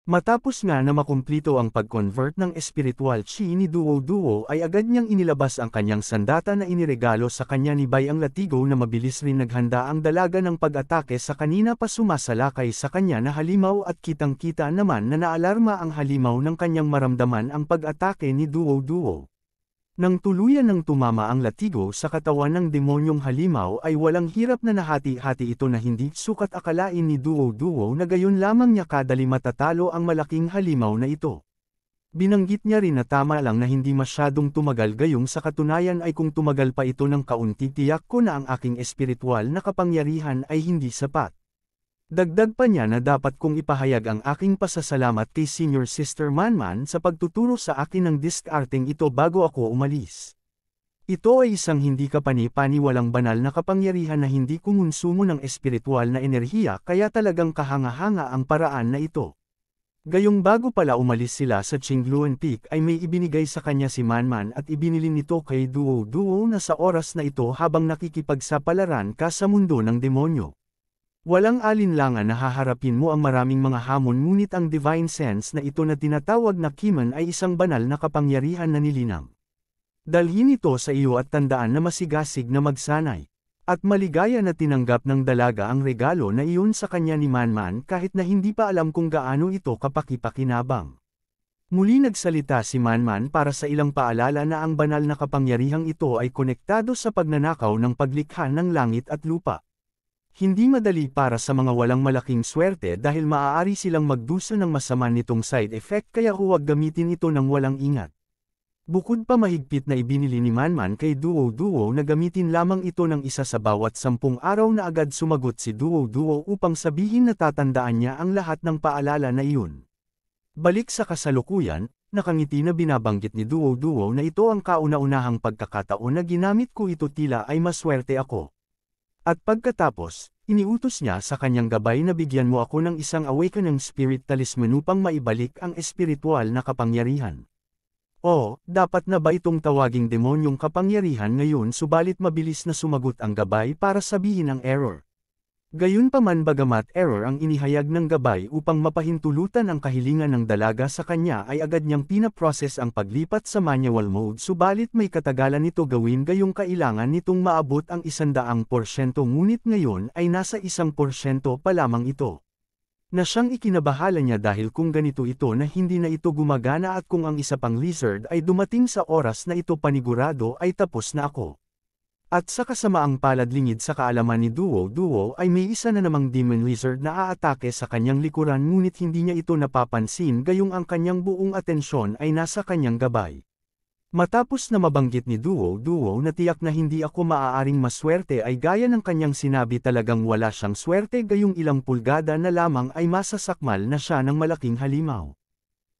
Matapos nga na makumplito ang pag-convert ng spiritual chi ni Duo Duo ay agad niyang inilabas ang kanyang sandata na iniregalo sa kanya ni Bai ang latigo na mabilis rin naghanda ang dalaga ng pag-atake sa kanina pa sumasalakay sa kanya na halimaw at kitang-kita naman na naalarma ang halimaw ng kanyang maramdaman ang pag-atake ni Duo Duo. Nang tuluyan ng tumama ang latigo sa katawan ng demonyong halimaw ay walang hirap na nahati-hati ito na hindi sukat akalain ni Duo Duo na gayon lamang niya kadali matatalo ang malaking halimaw na ito. Binanggit niya rin na tama lang na hindi masyadong tumagal gayong sa katunayan ay kung tumagal pa ito ng kaunti tiyak ko na ang aking espiritual na kapangyarihan ay hindi sapat. Dagdag pa niya na dapat kong ipahayag ang aking pasasalamat kay Senior Sister Manman sa pagtuturo sa akin ng diskarteng ito bago ako umalis. Ito ay isang hindi kapani-paniwalang banal na kapangyarihan na hindi kumonsumo ng espiritual na enerhiya kaya talagang kahanga-hanga ang paraan na ito. Gayong bago pala umalis sila sa Qingluan Peak ay may ibinigay sa kanya si Manman at ibinili nito kay Duo Duo na sa oras na ito habang nakikipagsapalaran ka sa mundo ng demonyo. Walang alinlangan na haharapin mo ang maraming mga hamon ngunit ang divine sense na ito na tinatawag na Kiman ay isang banal na kapangyarihan na nilinang. Dalhin ito sa iyo at tandaan na masigasig na magsanay. At maligaya na tinanggap ng dalaga ang regalo na iyon sa kanya ni Manman kahit na hindi pa alam kung gaano ito kapaki-pakinabang. Muli nagsalita si Manman para sa ilang paalala na ang banal na kapangyarihang ito ay konektado sa pagnanakaw ng paglikha ng langit at lupa. Hindi madali para sa mga walang malaking swerte dahil maaari silang magdusa ng masama nitong side effect kaya huwag gamitin ito ng walang ingat. Bukod pa mahigpit na ibinili ni Manman kay Duo Duo na gamitin lamang ito ng isa sa bawat 10 araw na agad sumagot si Duo Duo upang sabihin na tatandaan niya ang lahat ng paalala na iyon. Balik sa kasalukuyan, nakangiti na binabanggit ni Duo Duo na ito ang kauna-unahang pagkakataon na ginamit ko ito tila ay maswerte ako. At pagkatapos, iniutos niya sa kanyang gabay na bigyan mo ako ng isang awakening spirit talisman upang maibalik ang espiritual na kapangyarihan. O, dapat na ba itong tawaging demonyong kapangyarihan ngayon subalit mabilis na sumagot ang gabay para sabihin ang error. Gayunpaman bagamat error ang inihayag ng gabay upang mapahintulutan ang kahilingan ng dalaga sa kanya ay agad niyang pinaprocess ang paglipat sa manual mode subalit may katagalan nito gawin gayong kailangan nitong maabot ang 100% ngunit ngayon ay nasa 1% pa lamang ito. Na siyang ikinabahala niya dahil kung ganito ito na hindi na ito gumagana at kung ang isa pang lizard ay dumating sa oras na ito panigurado ay tapos na ako. At sa kasamaang palad lingid sa kaalaman ni Duo Duo ay may isa na namang demon lizard na aatake sa kanyang likuran ngunit hindi niya ito napapansin gayong ang kanyang buong atensyon ay nasa kanyang gabay. Matapos na mabanggit ni Duo Duo na tiyak na hindi ako maaaring maswerte ay gaya ng kanyang sinabi talagang wala siyang swerte gayong ilang pulgada na lamang ay masasakmal na siya ng malaking halimaw.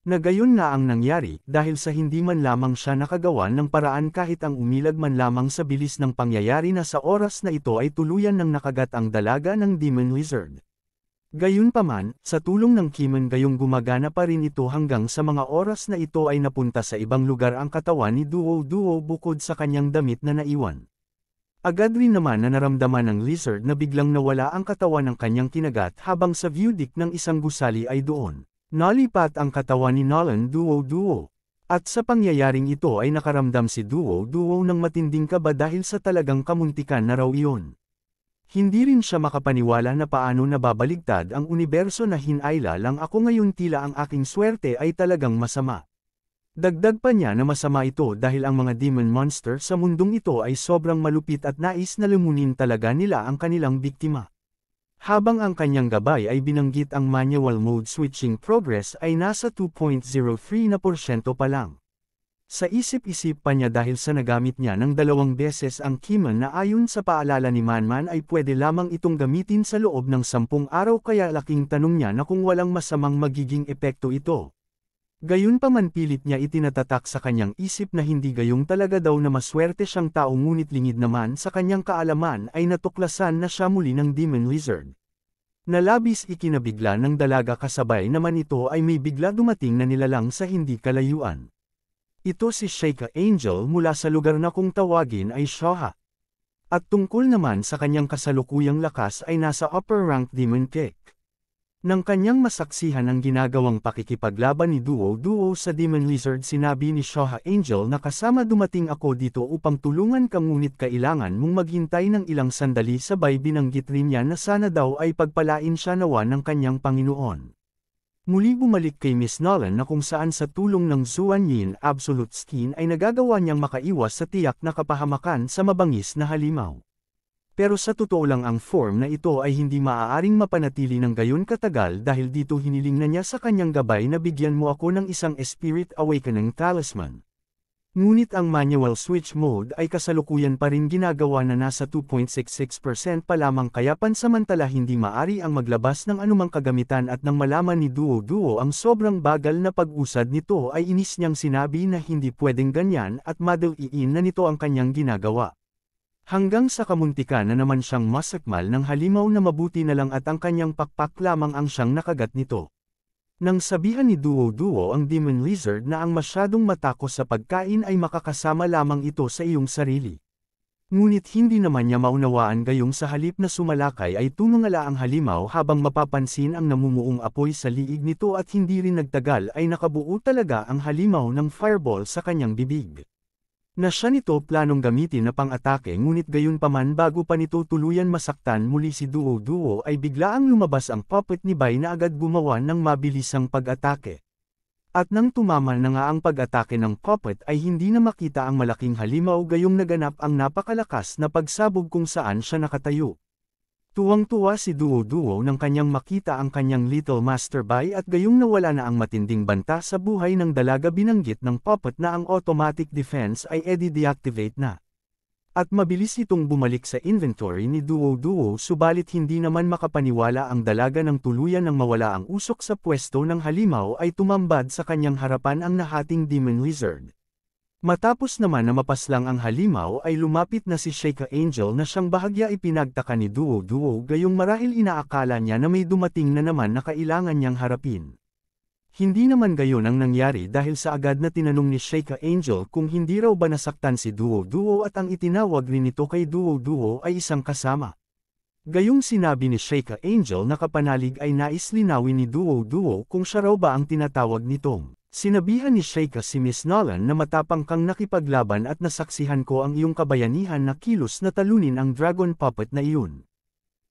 Na gayon na ang nangyari dahil sa hindi man lamang siya nakagawa ng paraan kahit ang umilag man lamang sa bilis ng pangyayari na sa oras na ito ay tuluyan ng nakagat ang dalaga ng demon lizard. Gayunpaman, sa tulong ng Kiman gayong gumagana pa rin ito hanggang sa mga oras na ito ay napunta sa ibang lugar ang katawan ni Duo Duo bukod sa kanyang damit na naiwan. Agad rin naman na naramdaman ng lizard na biglang nawala ang katawan ng kanyang kinagat habang sa view deck ng isang gusali ay doon. Nalipat ang katawan ni Nolan Duo Duo. At sa pangyayaring ito ay nakaramdam si Duo Duo ng matinding kaba dahil sa talagang kamuntikan na raw iyon. Hindi rin siya makapaniwala na paano nababaligtad ang universo na hinayla lang ako ngayon tila ang aking swerte ay talagang masama. Dagdag pa niya na masama ito dahil ang mga demon monster sa mundong ito ay sobrang malupit at nais na lumunin talaga nila ang kanilang biktima. Habang ang kanyang gabay ay binanggit ang manual mode switching progress ay nasa 2.03% pa lang. Sa isip-isip pa niya dahil sa nagamit niya ng 2 beses ang Kiman na ayon sa paalala ni Manman ay pwede lamang itong gamitin sa loob ng 10 araw kaya laking tanong niya na kung walang masamang magiging epekto ito. Gayunpaman pilit niya itinatatak sa kanyang isip na hindi gayong talaga daw na maswerte siyang tao ngunit lingid naman sa kanyang kaalaman ay natuklasan na siya muli ng demon lizard. Nalabis ikinabigla ng dalaga kasabay naman ito ay may bigla dumating na nilalang sa hindi kalayuan. Ito si Sheikah Angel mula sa lugar na kung tawagin ay Shoha. At tungkol naman sa kanyang kasalukuyang lakas ay nasa upper rank demon kick. Nang kanyang masaksihan ang ginagawang pakikipaglaban ni Duo sa Demon Lizard, sinabi ni Shoha Angel na kasama dumating ako dito upang tulungan ka, ngunit kailangan mong maghintay ng ilang sandali. Sabay binanggit rin niya na sana daw ay pagpalain siya nawa ng kanyang Panginoon. Muli bumalik kay Miss Nolan na kung saan sa tulong ng Zuan Yin Absolute Skin ay nagagawa niyang makaiwas sa tiyak na kapahamakan sa mabangis na halimaw. Pero sa totoo lang ang form na ito ay hindi maaaring mapanatili ng gayon katagal, dahil dito hiniling na niya sa kanyang gabay na bigyan mo ako ng isang Spirit Awakening Talisman. Ngunit ang manual switch mode ay kasalukuyan pa rin ginagawa na nasa 2.66% pa lamang, kaya pansamantala hindi maari ang maglabas ng anumang kagamitan. At nang malaman ni Duo ang sobrang bagal na pag-usad nito ay inis niyang sinabi na hindi pwedeng ganyan at madaliin na nito ang kanyang ginagawa. Hanggang sa kamuntikan na naman siyang masakmal ng halimaw na mabuti na lang at ang kanyang pakpak lamang ang siyang nakagat nito. Nang sabihan ni Duo ang Demon Lizard na ang masyadong matakos sa pagkain ay makakasama lamang ito sa iyong sarili. Ngunit hindi naman niya maunawaan, gayong sa halip na sumalakay ay tumangala ang halimaw habang mapapansin ang namumuong apoy sa liig nito, at hindi rin nagtagal ay nakabuo talaga ang halimaw ng fireball sa kanyang bibig. Na siya nito planong gamitin na pang-atake, ngunit gayunpaman bago pa nito tuluyan masaktan muli si Duo ay biglaang lumabas ang puppet ni Bai na agad gumawa ng mabilisang pag-atake. At nang tumama na nga ang pag-atake ng puppet ay hindi na makita ang malaking halimaw, gayong naganap ang napakalakas na pagsabog kung saan siya nakatayo. Tuwang-tuwa si Duo nang kanyang makita ang kanyang Little Master Bai, at gayong nawala na ang matinding banta sa buhay ng dalaga. Binanggit ng puppet na ang automatic defense ay deactivate na. At mabilis itong bumalik sa inventory ni Duo, subalit hindi naman makapaniwala ang dalaga nang tuluyan ng mawala ang usok sa pwesto ng halimaw ay tumambad sa kanyang harapan ang nahating Demon Lizard. Matapos naman na mapaslang ang halimaw ay lumapit na si Sheikah Angel na siyang bahagya ipinagtaka ni Duo, gayong marahil inaakala niya na may dumating na naman na kailangan niyang harapin. Hindi naman gayon ang nangyari, dahil sa agad na tinanong ni Sheikah Angel kung hindi raw ba nasaktan si Duo, at ang itinawag rin nito kay Duo ay isang kasama. Gayong sinabi ni Sheikah Angel na kapanalig ay nais linawin ni Duo kung siya raw ba ang tinatawag nitong. Sinabihan ni Sheikah si Miss Nolan na matapang kang nakipaglaban at nasaksihan ko ang iyong kabayanihan na kilos na talunin ang dragon puppet na iyon.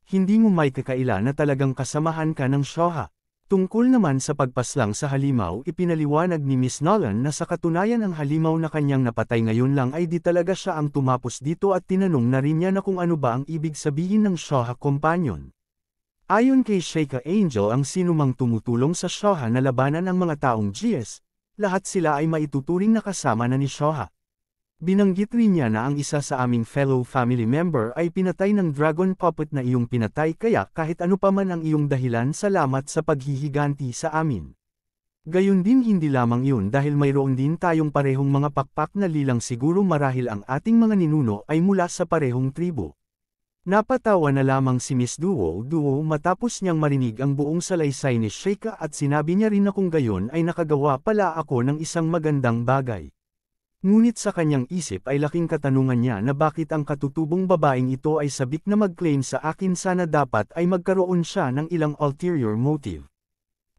Hindi mo may kakaila na talagang kasamahan ka ng Shoha. Tungkol naman sa pagpaslang sa halimaw, ipinaliwanag ni Miss Nolan na sa katunayan ang halimaw na kanyang napatay ngayon lang ay di talaga siya ang tumapos dito, at tinanong na rin niya na kung ano ba ang ibig sabihin ng Shoha Companion. Ayon kay Sheikah Angel, ang sinumang tumutulong sa Shoha na labanan ang mga taong GS, lahat sila ay maituturing na kasama na ni Shoha. Binanggit rin niya na ang isa sa aming fellow family member ay pinatay ng dragon puppet na iyong pinatay, kaya kahit ano pa man ang iyong dahilan, salamat sa paghihiganti sa amin. Gayon din hindi lamang yun, dahil mayroon din tayong parehong mga pakpak na lilang, siguro marahil ang ating mga ninuno ay mula sa parehong tribo. Napatawa na lamang si Miss Duo matapos niyang marinig ang buong salaysay ni Sheikah, at sinabi niya rin na kung gayon ay nakagawa pala ako ng isang magandang bagay. Ngunit sa kanyang isip ay laking katanungan niya na bakit ang katutubong babaeng ito ay sabik na mag-claim sa akin, sana dapat ay magkaroon siya ng ilang ulterior motive.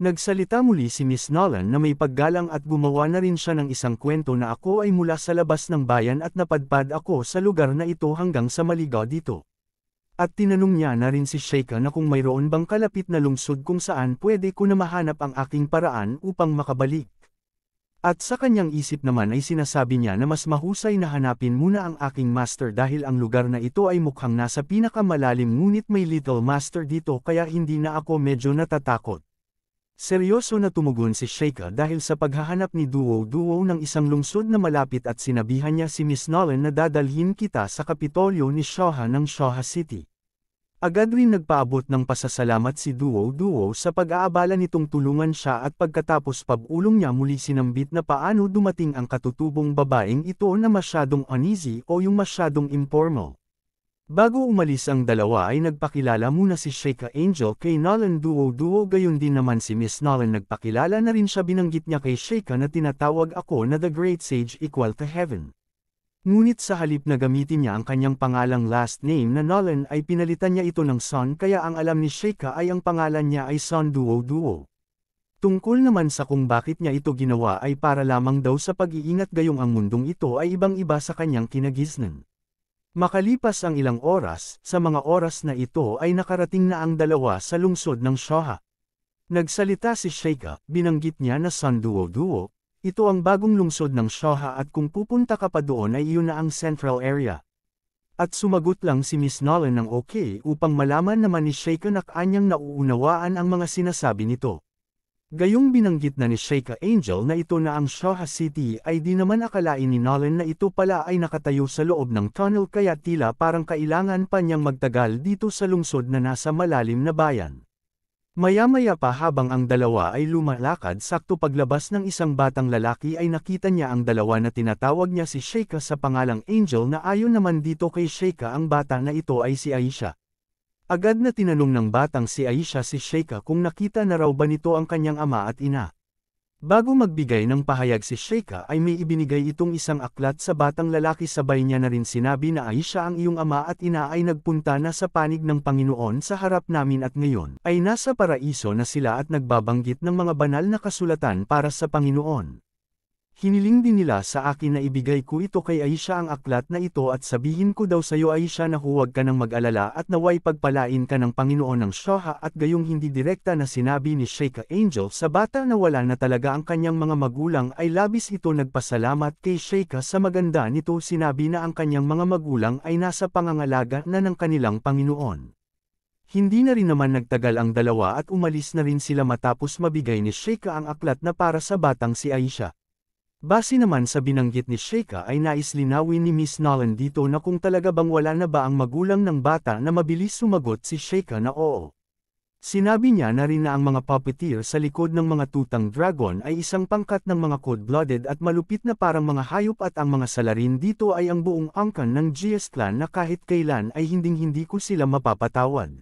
Nagsalita muli si Miss Nolan na may paggalang at gumawa na rin siya ng isang kwento na ako ay mula sa labas ng bayan at napadpad ako sa lugar na ito hanggang sa maligaw dito. At tinanong niya na rin si Sheikah na kung mayroon bang kalapit na lungsod kung saan pwede ko na mahanap ang aking paraan upang makabalik. At sa kanyang isip naman ay sinasabi niya na mas mahusay na hanapin muna ang aking master, dahil ang lugar na ito ay mukhang nasa pinakamalalim, ngunit may little master dito kaya hindi na ako medyo natatakot. Seryoso na tumugon si Sheikah dahil sa paghahanap ni Duo ng isang lungsod na malapit, at sinabihan niya si Miss Nolan na dadalhin kita sa kapitolyo ni Shoha ng Shoha City. Agad rin nagpaabot ng pasasalamat si Duo sa pag-aabala nitong tulungan siya, at pagkatapos pabulong niya muli sinambit na paano dumating ang katutubong babaeng ito na masyadong uneasy o yung masyadong informal. Bago umalis ang dalawa ay nagpakilala muna si Sheikah Angel kay Nolan Duo, gayon din naman si Miss Nolan nagpakilala na rin siya. Binanggit niya kay Sheikah na tinatawag ako na The Great Sage equal to Heaven. Ngunit sa halip na gamitin niya ang kanyang pangalang last name na Nolan ay pinalitan niya ito ng Son kaya ang alam ni Sheikah ay ang pangalan niya ay Son Duo Duo. Tungkol naman sa kung bakit niya ito ginawa ay para lamang daw sa pag-iingat gayong ang mundong ito ay ibang-iba sa kanyang kinagisnan. Makalipas ang ilang oras, sa mga oras na ito ay nakarating na ang dalawa sa lungsod ng Shoha. Nagsalita si Sheikah, binanggit niya na Son Duo Duo. Ito ang bagong lungsod ng Shoha at kung pupunta ka pa doon ay iyon na ang central area. At sumagot lang si Miss Nolan ng okay upang malaman naman ni Sheikah na kanyang nauunawaan ang mga sinasabi nito. Gayong binanggit na ni Sheikah Angel na ito na ang Shoha City ay di naman akalain ni Nolan na ito pala ay nakatayo sa loob ng tunnel kaya tila parang kailangan pa niyang magtagal dito sa lungsod na nasa malalim na bayan. Maya-maya pa habang ang dalawa ay lumalakad sakto paglabas ng isang batang lalaki ay nakita niya ang dalawa na tinatawag niya si Sheikah sa pangalang Angel na ayon naman dito kay Sheikah ang bata na ito ay si Aisha. Agad na tinanong ng batang si Aisha si Sheikah kung nakita na raw ba nito ang kanyang ama at ina. Bago magbigay ng pahayag si Sheikah ay may ibinigay itong isang aklat sa batang lalaki sabay niya na rin sinabi na Aisha ang iyong ama at ina ay nagpunta na sa panig ng Panginoon sa harap namin at ngayon ay nasa paraiso na sila at nagbabanggit ng mga banal na kasulatan para sa Panginoon. Hiniling din nila sa akin na ibigay ko ito kay Aisha ang aklat na ito at sabihin ko daw sa iyo Aisha na huwag ka nang mag-alala at naway pagpalain ka ng Panginoon ng Shoha at gayong hindi direkta na sinabi ni Sheikah Angel sa bata na wala na talaga ang kanyang mga magulang ay labis ito nagpasalamat kay Sheikah sa maganda nito sinabi na ang kanyang mga magulang ay nasa pangangalaga na ng kanilang Panginoon. Hindi na rin naman nagtagal ang dalawa at umalis na rin sila matapos mabigay ni Sheikah ang aklat na para sa batang si Aisha. Base naman sa binanggit ni Sheikah ay nais linawin ni Miss Nolan dito na kung talaga bang wala na ba ang magulang ng bata na mabilis sumagot si Sheikah na oo. Sinabi niya na rin na ang mga puppeteer sa likod ng mga tutang dragon ay isang pangkat ng mga cold-blooded at malupit na parang mga hayop at ang mga salarin dito ay ang buong angkan ng GS clan na kahit kailan ay hinding-hindi ko sila mapapatawad.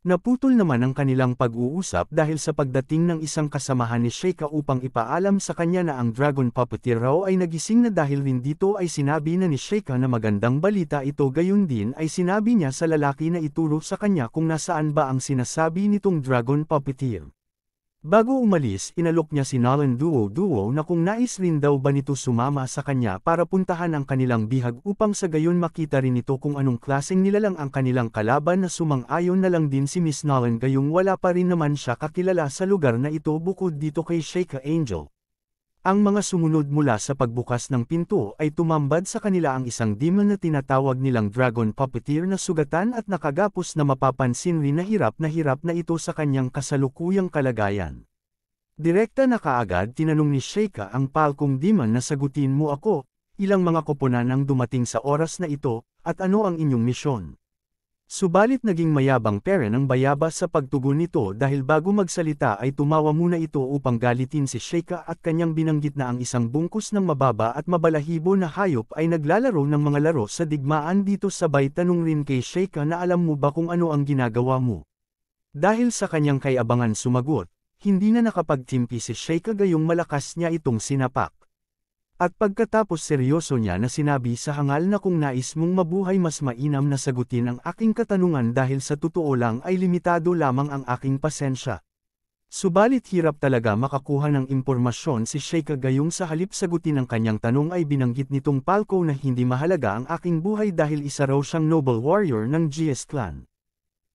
Naputol naman ang kanilang pag-uusap dahil sa pagdating ng isang kasamahan ni Sheikah upang ipaalam sa kanya na ang dragon puppeteer raw ay nagising na dahil rin dito ay sinabi na ni Sheikah na magandang balita ito gayon din ay sinabi niya sa lalaki na ituro sa kanya kung nasaan ba ang sinasabi nitong dragon puppeteer. Bago umalis inalok niya si Nolan Duo Duo na kung nais rin daw ba nito sumama sa kanya para puntahan ang kanilang bihag upang sa gayon makita rin ito kung anong klaseng nilalang ang kanilang kalaban na sumang-ayon na lang din si Miss Nolan gayong wala pa rin naman siya kakilala sa lugar na ito bukod dito kay Sheikah Angel. Ang mga sumunod mula sa pagbukas ng pinto ay tumambad sa kanila ang isang demon na tinatawag nilang dragon puppeteer na sugatan at nakagapos na mapapansin rin na hirap na ito sa kanyang kasalukuyang kalagayan. Direkta na kaagad tinanong ni Sheikah ang palkong demon na sagutin mo ako, ilang mga koponan ang dumating sa oras na ito, at ano ang inyong misyon. Subalit naging mayabang Perrin ang bayabas sa pagtugon nito dahil bago magsalita ay tumawa muna ito upang galitin si Sheikah at kanyang binanggit na ang isang bungkus ng mababa at mabalahibo na hayop ay naglalaro ng mga laro sa digmaan dito sabay tanong rin kay Sheikah na alam mo ba kung ano ang ginagawa mo. Dahil sa kanyang kayabangan sumagot, hindi na nakapagtimpi si Sheikah gayong malakas niya itong sinapak. At pagkatapos seryoso niya na sinabi sa hangal na kung nais mong mabuhay mas mainam na sagutin ang aking katanungan dahil sa totoo lang ay limitado lamang ang aking pasensya. Subalit hirap talaga makakuha ng impormasyon si Sheikah gayong sa halip sagutin ang kanyang tanong ay binanggit nitong palko na hindi mahalaga ang aking buhay dahil isa raw siyang noble warrior ng GS clan.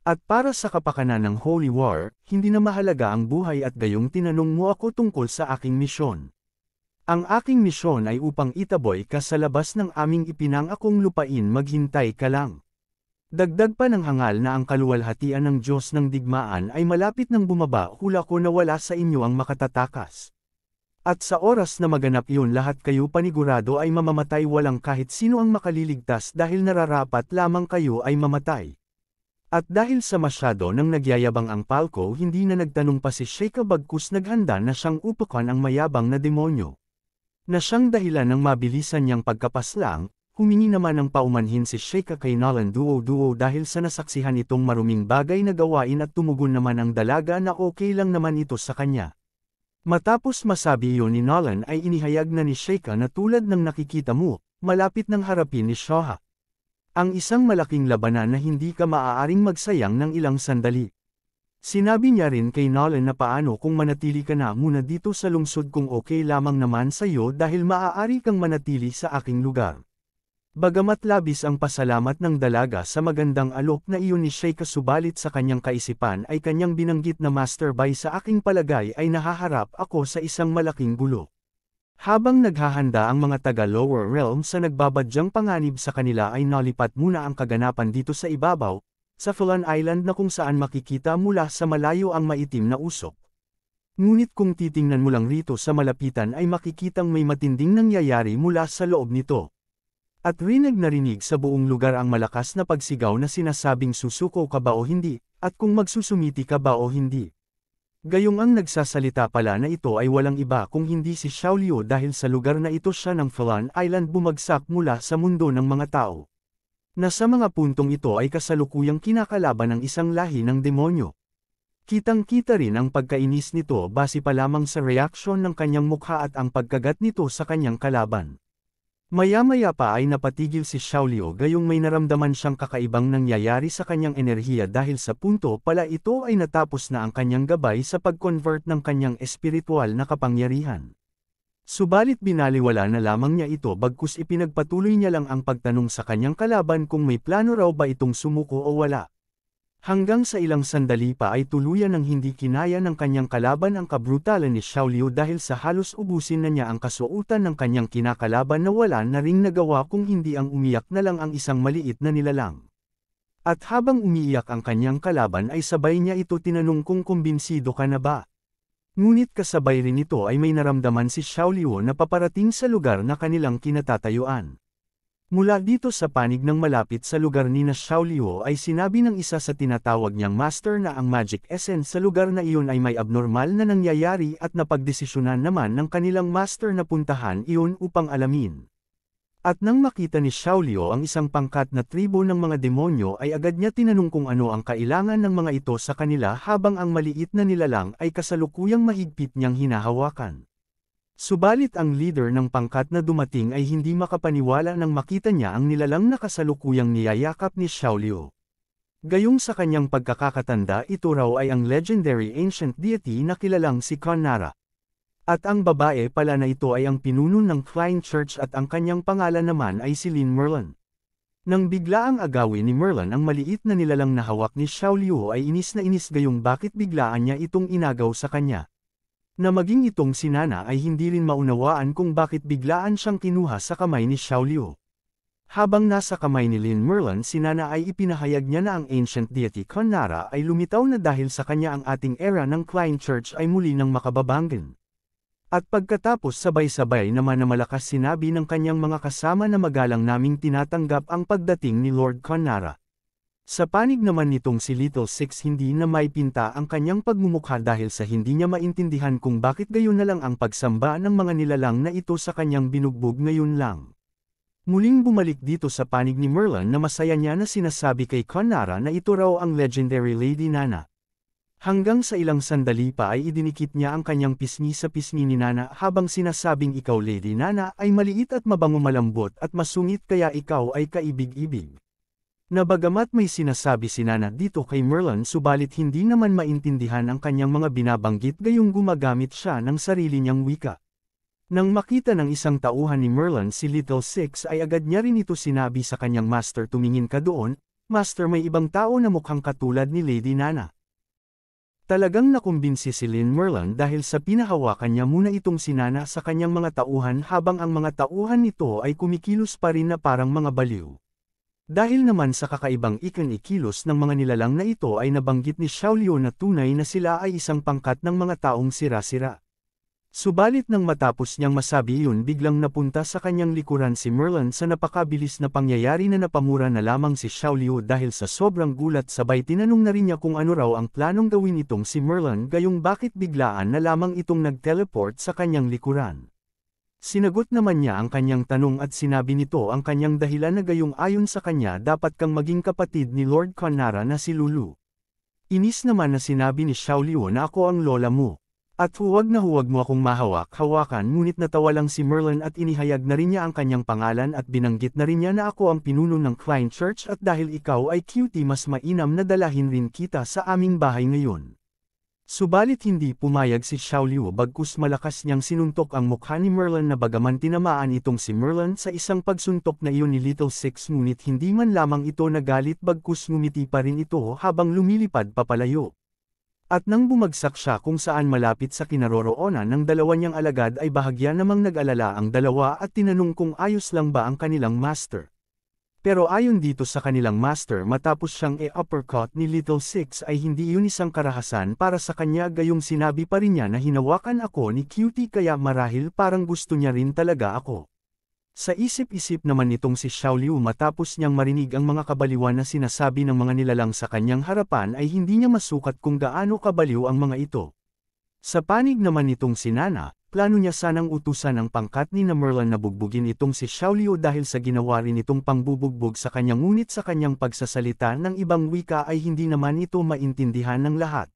At para sa kapakanan ng Holy War, hindi na mahalaga ang buhay at gayong tinanong mo ako tungkol sa aking misyon. Ang aking misyon ay upang itaboy ka sa labas ng aming ipinangakong lupain maghintay ka lang. Dagdag pa ng hangal na ang kaluwalhatian ng Diyos ng digmaan ay malapit nang bumaba hula ko na wala sa inyo ang makatatakas. At sa oras na maganap iyon lahat kayo panigurado ay mamamatay walang kahit sino ang makaliligtas dahil nararapat lamang kayo ay mamatay. At dahil sa masyado nang nagyayabang ang palko hindi na nagtanong pa si Sheikah bagkus naghanda na siyang upukan ang mayabang na demonyo. Na siyang dahilan ng mabilisan niyang pagkapaslang, humingi naman ng paumanhin si Sheikah kay Nolan Duo Duo dahil sa nasaksihan itong maruming bagay na gawain at tumugon naman ang dalaga na okay lang naman ito sa kanya. Matapos masabi iyon ni Nolan ay inihayag na ni Sheikah na tulad ng nakikita mo, malapit ng harapin ni Shoha. Ang isang malaking labanan na hindi ka maaaring magsayang ng ilang sandali. Sinabi niya rin kay Nolan na paano kung manatili ka na muna dito sa lungsod kung okay lamang naman sa iyo dahil maaari kang manatili sa aking lugar. Bagamat labis ang pasalamat ng dalaga sa magandang alok na iyon ni Sheikah subalit sa kanyang kaisipan ay kanyang binanggit na Master Bai sa aking palagay ay nahaharap ako sa isang malaking gulo. Habang naghahanda ang mga taga-Lower Realm sa nagbabadyang panganib sa kanila ay nalipat muna ang kaganapan dito sa ibabaw, sa Fulan Island na kung saan makikita mula sa malayo ang maitim na usok. Ngunit kung titingnan mo lang rito sa malapitan ay makikitang may matinding nangyayari mula sa loob nito. At narinig sa buong lugar ang malakas na pagsigaw na sinasabing susuko ka ba o hindi, at kung magsusumiti ka ba o hindi. Gayong ang nagsasalita pala na ito ay walang iba kung hindi si Xiaoliu dahil sa lugar na ito siya ng Fulan Island bumagsak mula sa mundo ng mga tao. Na sa mga puntong ito ay kasalukuyang kinakalaban ng isang lahi ng demonyo. Kitang-kita rin ang pagkainis nito base pa lamang sa reaksyon ng kanyang mukha at ang pagkagat nito sa kanyang kalaban. Maya-maya pa ay napatigil si Xiaoliu gayong may naramdaman siyang kakaibang nangyayari sa kanyang enerhiya dahil sa punto pala ito ay natapos na ang kanyang gabay sa pag-convert ng kanyang espiritual na kapangyarihan. Subalit binaliwala na lamang niya ito bagkus ipinagpatuloy niya lang ang pagtanong sa kanyang kalaban kung may plano raw ba itong sumuko o wala. Hanggang sa ilang sandali pa ay tuluyan ng hindi kinaya ng kanyang kalaban ang kabrutalan ni Xiaoliu dahil sa halos ubusin na niya ang kasuotan ng kanyang kinakalaban na wala na ring nagawa kung hindi ang umiyak na lang ang isang maliit na nilalang. At habang umiiyak ang kanyang kalaban ay sabay niya ito tinanong kung kumbinsido ka na ba. Ngunit kasabay rin ito ay may naramdaman si Xiaoliu na paparating sa lugar na kanilang kinatatayuan. Mula dito sa panig ng malapit sa lugar ni Xiaoliu ay sinabi ng isa sa tinatawag niyang master na ang magic essence sa lugar na iyon ay may abnormal na nangyayari at napagdesisyonan naman ng kanilang master na puntahan iyon upang alamin. At nang makita ni Xiaoliu ang isang pangkat na tribo ng mga demonyo ay agad niya tinanong kung ano ang kailangan ng mga ito sa kanila habang ang maliit na nilalang ay kasalukuyang mahigpit niyang hinahawakan. Subalit ang leader ng pangkat na dumating ay hindi makapaniwala nang makita niya ang nilalang na kasalukuyang niyayakap ni Xiaoliu. Gayong sa kanyang pagkakakatanda ito raw ay ang legendary ancient deity na kilalang si Konnara. At ang babae pala na ito ay ang pinuno ng Flying Church at ang kanyang pangalan naman ay si Lin Merlin. Nang bigla ang agawin ni Merlin ang maliit na nilalang na hawak ni Xiaoliu ay inis na inis gayong bakit biglaan niya itong inagaw sa kanya. Na maging itong si Nana ay hindi rin maunawaan kung bakit biglaan siyang kinuha sa kamay ni Xiaoliu. Habang nasa kamay ni Lin Merlin si Nana ay ipinahayag niya na ang ancient deity Konnara ay lumitaw na dahil sa kanya ang ating era ng Flying Church ay muli nang makababanggan. At pagkatapos sabay-sabay naman na malakas sinabi ng kanyang mga kasama na magalang naming tinatanggap ang pagdating ni Lord Konnara. Sa panig naman nitong si Little Six hindi na maipinta ang kanyang pagmumukha dahil sa hindi niya maintindihan kung bakit gayon na lang ang pagsamba ng mga nilalang na ito sa kanyang binugbog ngayon lang. Muling bumalik dito sa panig ni Merlin na masaya niya na sinasabi kay Konnara na ito raw ang legendary Lady Nana. Hanggang sa ilang sandali pa ay idinikit niya ang kanyang pisngi sa pisngi ni Nana habang sinasabing ikaw Lady Nana ay maliit at mabango malambot at masungit kaya ikaw ay kaibig-ibig. Na bagamat may sinasabi si Nana dito kay Merlin subalit hindi naman maintindihan ang kanyang mga binabanggit gayong gumagamit siya ng sarili niyang wika. Nang makita ng isang tauhan ni Merlin si Little Six ay agad niya rin ito sinabi sa kanyang master tumingin ka doon, master may ibang tao na mukhang katulad ni Lady Nana. Talagang nakumbinsi si Lin Merlin dahil sa pinahawakan niya muna itong si Nana sa kanyang mga tauhan habang ang mga tauhan nito ay kumikilos pa rin na parang mga baliw. Dahil naman sa kakaibang ikilos ng mga nilalang na ito ay nabanggit ni Xiaoliu na tunay na sila ay isang pangkat ng mga taong sira-sira. Subalit nang matapos niyang masabi iyon biglang napunta sa kanyang likuran si Merlin sa napakabilis na pangyayari na napamura na lamang si Xiaoliu dahil sa sobrang gulat sabay tinanong na rin niya kung ano raw ang planong gawin itong si Merlin gayong bakit biglaan na lamang itong nag-teleport sa kanyang likuran. Sinagot naman niya ang kanyang tanong at sinabi nito ang kanyang dahilan na gayong ayon sa kanya dapat kang maging kapatid ni Lord Konnara na si Lulu. Inis naman na sinabi ni Xiaoliu na ako ang lola mo. At huwag na huwag mo akong mahawak-hawakan, ngunit natawa lang si Merlin at inihayag na rin niya ang kanyang pangalan at binanggit na rin niya na ako ang pinuno ng Klein Church at dahil ikaw ay cutie mas mainam na dalahin rin kita sa aming bahay ngayon. Subalit hindi pumayag si Xiaoliu bagkus malakas niyang sinuntok ang mukha ni Merlin na bagaman tinamaan itong si Merlin sa isang pagsuntok na iyon ni Little Six ngunit hindi man lamang ito nagalit bagkus ngumiti pa rin ito habang lumilipad papalayo. At nang bumagsak siya kung saan malapit sa kinaroroonan ng dalawa niyang alagad ay bahagya namang nag-alala ang dalawa at tinanong kung ayos lang ba ang kanilang master. Pero ayon dito sa kanilang master matapos siyang uppercut ni Little Six ay hindi yun isang karahasan para sa kanya gayong sinabi pa rin niya na hinawakan ako ni Cutie kaya marahil parang gusto niya rin talaga ako. Sa isip-isip naman nitong si Xiaoliu matapos niyang marinig ang mga kabaliwan na sinasabi ng mga nilalang sa kanyang harapan ay hindi niya masukat kung gaano kabaliw ang mga ito. Sa panig naman nitong si Nana, plano niya sanang utusan ang pangkat ni na Merlin na bugbugin itong si Xiaoliu dahil sa ginawa rin itong pangbubugbog sa kanya ngunit sa kanyang pagsasalita ng ibang wika ay hindi naman ito maintindihan ng lahat.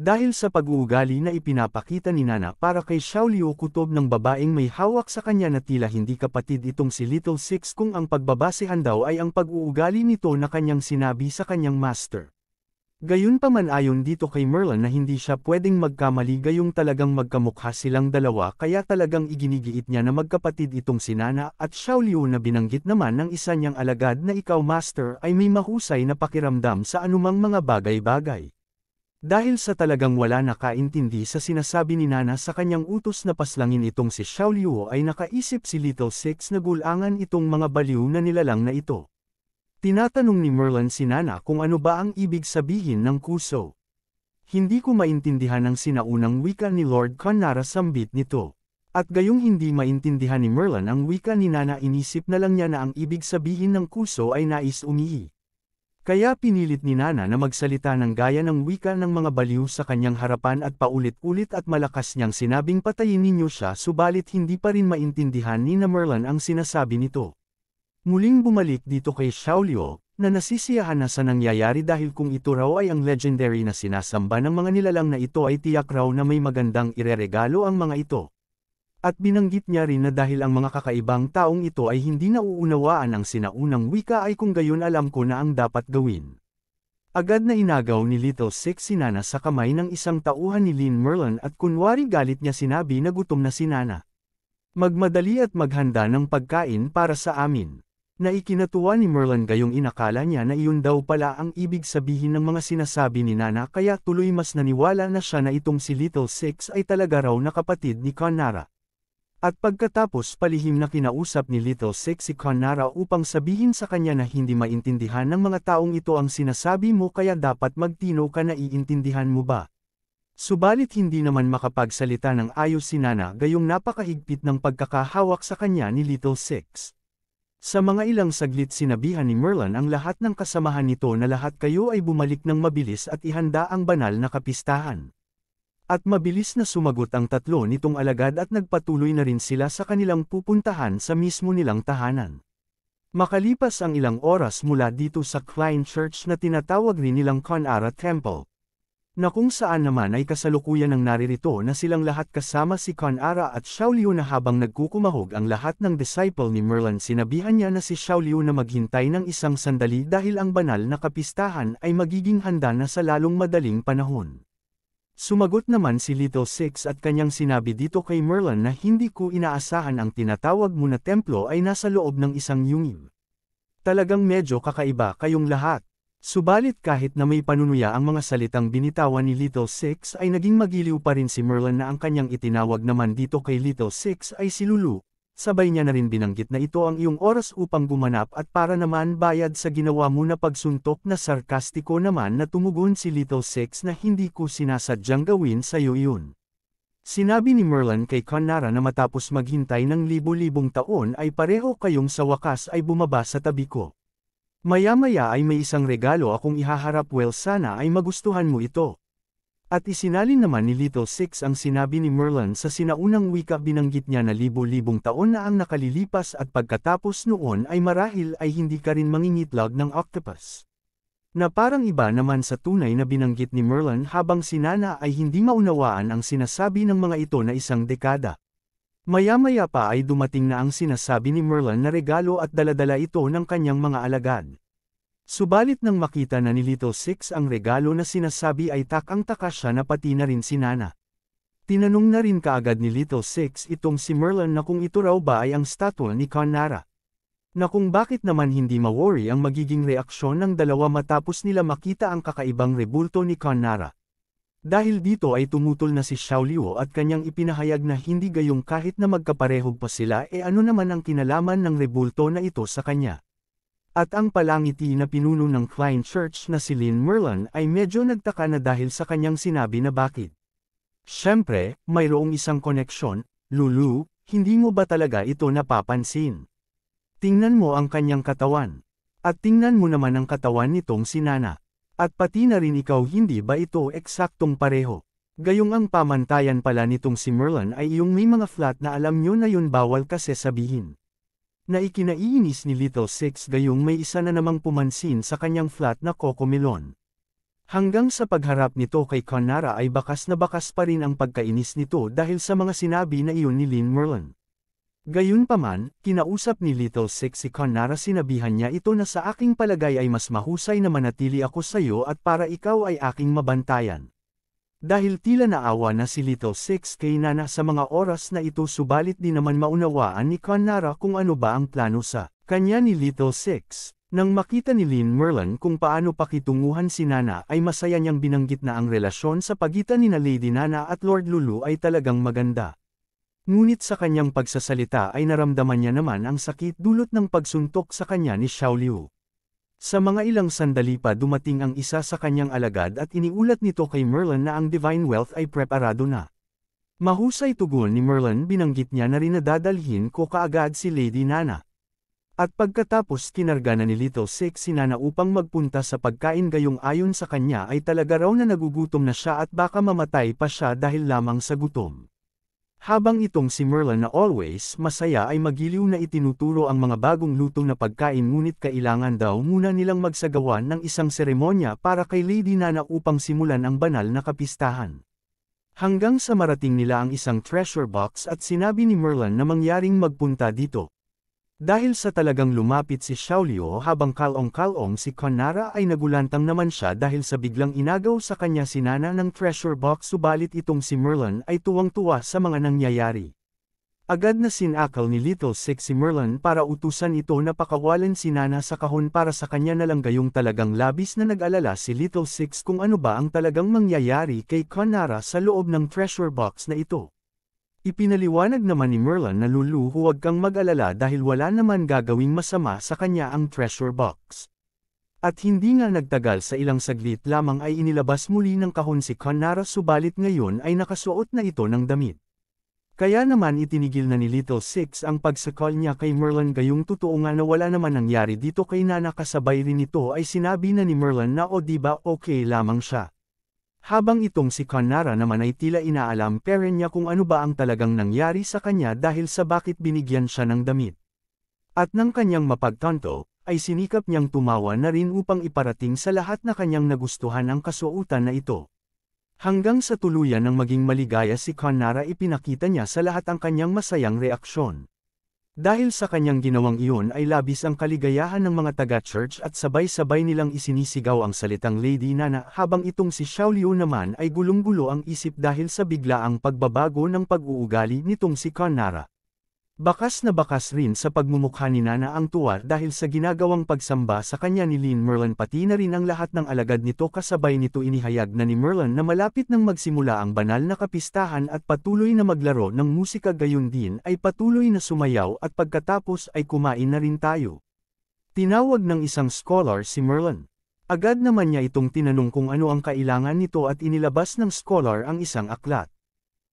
Dahil sa pag-uugali na ipinapakita ni Nana para kay Xiaoliu kutob ng babaeng may hawak sa kanya na tila hindi kapatid itong si Little Six kung ang pagbabasehan daw ay ang pag-uugali nito na kanyang sinabi sa kanyang master. Gayunpaman ayon dito kay Merlin na hindi siya pwedeng magkamali gayong talagang magkamukha silang dalawa kaya talagang iginigiit niya na magkapatid itong si Nana at Xiaoliu na binanggit naman ng isa niyang alagad na ikaw master ay may mahusay na pakiramdam sa anumang mga bagay-bagay. Dahil sa talagang wala nakaintindi sa sinasabi ni Nana sa kanyang utos na paslangin itong si Xiaoliu ay nakaisip si Little Six na gulangan itong mga baliw na nilalang na ito. Tinatanong ni Merlin si Nana kung ano ba ang ibig sabihin ng kuso. Hindi ko maintindihan ang sinaunang wika ni Lord Conara sambit nito. At gayong hindi maintindihan ni Merlin ang wika ni Nana inisip na lang niya na ang ibig sabihin ng kuso ay nais umihi. Kaya pinilit ni Nana na magsalita ng gaya ng wika ng mga baliw sa kanyang harapan at paulit-ulit at malakas niyang sinabing patayin ninyo siya subalit hindi pa rin maintindihan ni na Merlin ang sinasabi nito. Muling bumalik dito kay Xiaoliu, na nasisiyahan na sa nangyayari dahil kung ito raw ay ang legendary na sinasamba ng mga nilalang na ito ay tiyak raw na may magandang ireregalo ang mga ito. At binanggit niya rin na dahil ang mga kakaibang taong ito ay hindi nauunawaan ang sinaunang wika ay kung gayon alam ko na ang dapat gawin. Agad na inagaw ni Little Six si Nana sa kamay ng isang tauhan ni Lin Merlin at kunwari galit niya sinabi na gutom na si Nana. Magmadali at maghanda ng pagkain para sa amin. Na ikinatuwa ni Merlin gayong inakala niya na iyon daw pala ang ibig sabihin ng mga sinasabi ni Nana kaya tuloy mas naniwala na siya na itong si Little Six ay talaga raw na kapatid ni Conara. At pagkatapos palihim na kinausap ni Little Six si Conara upang sabihin sa kanya na hindi maintindihan ng mga taong ito ang sinasabi mo kaya dapat magtino ka na iintindihan mo ba. Subalit hindi naman makapagsalita ng ayos si Nana gayong napakahigpit ng pagkakahawak sa kanya ni Little Six. Sa mga ilang saglit sinabihan ni Merlin ang lahat ng kasamahan nito na lahat kayo ay bumalik ng mabilis at ihanda ang banal na kapistahan. At mabilis na sumagot ang tatlo nitong alagad at nagpatuloy na rin sila sa kanilang pupuntahan sa mismo nilang tahanan. Makalipas ang ilang oras mula dito sa Klein Church na tinatawag rin nilang Conara Temple. Na kung saan naman ay kasalukuyan ng naririto na silang lahat kasama si Conara at Xiaoliu na habang nagkukumahog ang lahat ng disciple ni Merlin sinabihan niya na si Xiaoliu na maghintay ng isang sandali dahil ang banal na kapistahan ay magiging handa na sa lalong madaling panahon. Sumagot naman si Little Six at kanyang sinabi dito kay Merlin na hindi ko inaasahan ang tinatawag mo na templo ay nasa loob ng isang yungib. Talagang medyo kakaiba kayong lahat. Subalit kahit na may panunuya ang mga salitang binitawan ni Little Six ay naging magiliw pa rin si Merlin na ang kanyang itinawag naman dito kay Little Six ay si Lulu. Sabay niya na rin binanggit na ito ang iyong oras upang gumanap at para naman bayad sa ginawa mo na pagsuntok na sarkastiko naman na tumugon si Little Six na hindi ko sinasadyang gawin sa iyo iyon. Sinabi ni Merlin kay Conara na matapos maghintay ng libo-libong taon ay pareho kayong sa wakas ay bumaba sa tabi ko. Maya-maya ay may isang regalo akong ihaharap sana ay magustuhan mo ito. At isinalin naman ni Little Six ang sinabi ni Merlin sa sinaunang wika binanggit niya na libo-libong taon na ang nakalilipas at pagkatapos noon ay marahil ay hindi ka rin mangingitlag ng octopus. Na parang iba naman sa tunay na binanggit ni Merlin habang si Nana ay hindi maunawaan ang sinasabi ng mga ito na isang dekada. Maya-maya pa ay dumating na ang sinasabi ni Merlin na regalo at daladala ito ng kanyang mga alagad. Subalit nang makita na ni Little Six ang regalo na sinasabi ay takang-taka siya na pati na rin si Nana. Tinanong na rin kaagad ni Little Six itong si Merlin na kung ito raw ba ay ang statwa ni Conara. Na kung bakit naman hindi ma-worry ang magiging reaksyon ng dalawa matapos nila makita ang kakaibang rebulto ni Conara. Dahil dito ay tumutol na si Xiaoliu at kanyang ipinahayag na hindi gayong kahit na magkaparehog pa sila ano naman ang kinalaman ng rebulto na ito sa kanya. At ang palangiti na pinuno ng Klein Church na si Lynn Merlin ay medyo nagtaka na dahil sa kanyang sinabi na bakit. Siyempre, mayroong isang koneksyon, Lulu, hindi mo ba talaga ito napapansin? Tingnan mo ang kanyang katawan. At tingnan mo naman ang katawan nitong si Nana. At pati na rin ikaw hindi ba ito eksaktong pareho? Gayong ang pamantayan pala nitong si Merlin ay yung may mga flat na alam nyo na yun bawal kasi sabihin. Na ikinaiinis ni Little Six gayong may isa na namang pumansin sa kanyang flat na Cocomelon. Hanggang sa pagharap nito kay Conara ay bakas na bakas pa rin ang pagkainis nito dahil sa mga sinabi na iyon ni Lynn Merlin. Gayunpaman, kinausap ni Little Six si Conara sinabihan niya ito na sa aking palagay ay mas mahusay na manatili ako sa iyo at para ikaw ay aking mabantayan. Dahil tila naawa na si Little Six kay Nana sa mga oras na ito subalit di naman maunawaan ni Conara kung ano ba ang plano sa kanya ni Little Six. Nang makita ni Lynn Merlin kung paano pakitunguhan si Nana ay masaya niyang binanggit na ang relasyon sa pagitan ni na Lady Nana at Lord Lulu ay talagang maganda. Ngunit sa kanyang pagsasalita ay naramdaman niya naman ang sakit dulot ng pagsuntok sa kanya ni Xiaoliu. Sa mga ilang sandali pa dumating ang isa sa kanyang alagad at iniulat nito kay Merlin na ang Divine Wealth ay preparado na. Mahusay tugon ni Merlin binanggit niya na rin na dadalhin ko kaagad si Lady Nana. At pagkatapos kinarga na ni Little Six si Nana upang magpunta sa pagkain gayong ayon sa kanya ay talaga raw na nagugutom na siya at baka mamatay pa siya dahil lamang sa gutom. Habang itong si Merlin na always masaya ay magiliw na itinuturo ang mga bagong lutong na pagkain ngunit kailangan daw muna nilang magsagawa ng isang seremonya para kay Lady Nana upang simulan ang banal na kapistahan. Hanggang sa marating nila ang isang treasure box at sinabi ni Merlin na mangyaring magpunta dito. Dahil sa talagang lumapit si Xiaoliu habang kalong-kalong si Conara ay nagulantang naman siya dahil sa biglang inagaw sa kanya si Nana ng treasure box subalit itong si Merlin ay tuwang-tuwa sa mga nangyayari. Agad na sinakal ni Little Six si Merlin para utusan ito na pakawalan si Nana sa kahon para sa kanya na lang gayong talagang labis na nag-alala si Little Six kung ano ba ang talagang mangyayari kay Conara sa loob ng treasure box na ito. Ipinaliwanag naman ni Merlin na Lulu huwag kang mag-alala dahil wala naman gagawing masama sa kanya ang treasure box. At hindi nga nagtagal sa ilang saglit lamang ay inilabas muli ng kahon si Conara subalit ngayon ay nakasuot na ito ng damit. Kaya naman itinigil na ni Little Six ang pagsakal niya kay Merlin gayong totoo nga na wala naman nangyari dito kay Nana kasabay rin ito ay sinabi na ni Merlin na o diba okay lamang siya. Habang itong si Conara naman ay tila inaalam pero niya kung ano ba ang talagang nangyari sa kanya dahil sa bakit binigyan siya ng damit. At nang kanyang mapagtanto, ay sinikap niyang tumawa na rin upang iparating sa lahat na kanyang nagustuhan ang kasuotan na ito. Hanggang sa tuluyan ng maging maligaya si Conara ipinakita niya sa lahat ang kanyang masayang reaksyon. Dahil sa kanyang ginawang iyon ay labis ang kaligayahan ng mga taga-church at sabay-sabay nilang isinisigaw ang salitang Lady Nana habang itong si Xiaoliu naman ay gulong-gulo ang isip dahil sa biglaang pagbabago ng pag-uugali nitong si Conara. Bakas na bakas rin sa pagmumukha ni Nana ang tuwa dahil sa ginagawang pagsamba sa kanya ni Lynn Merlin pati na rin ang lahat ng alagad nito kasabay nito inihayag na ni Merlin na malapit nang magsimula ang banal na kapistahan at patuloy na maglaro ng musika gayon din ay patuloy na sumayaw at pagkatapos ay kumain na rin tayo. Tinawag ng isang scholar si Merlin. Agad naman niya itong tinanong kung ano ang kailangan nito at inilabas ng scholar ang isang aklat.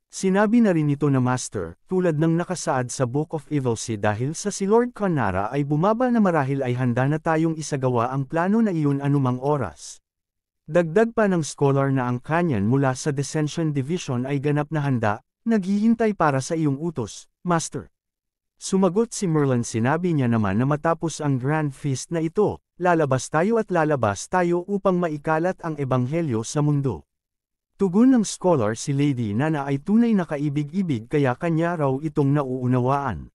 Sinabi na rin nito na Master, tulad ng nakasaad sa Book of Evilsea dahil sa si Lord Conara ay bumaba na marahil ay handa na tayong isagawa ang plano na iyon anumang oras. Dagdag pa ng scholar na ang kanyan mula sa Descension Division ay ganap na handa, naghihintay para sa iyong utos, Master. Sumagot si Merlin sinabi niya naman na matapos ang Grand Feast na ito, lalabas tayo upang maikalat ang ebanghelyo sa mundo. Tugon ng scholar si Lady Nana ay tunay na kaibig-ibig kaya kanya raw itong nauunawaan.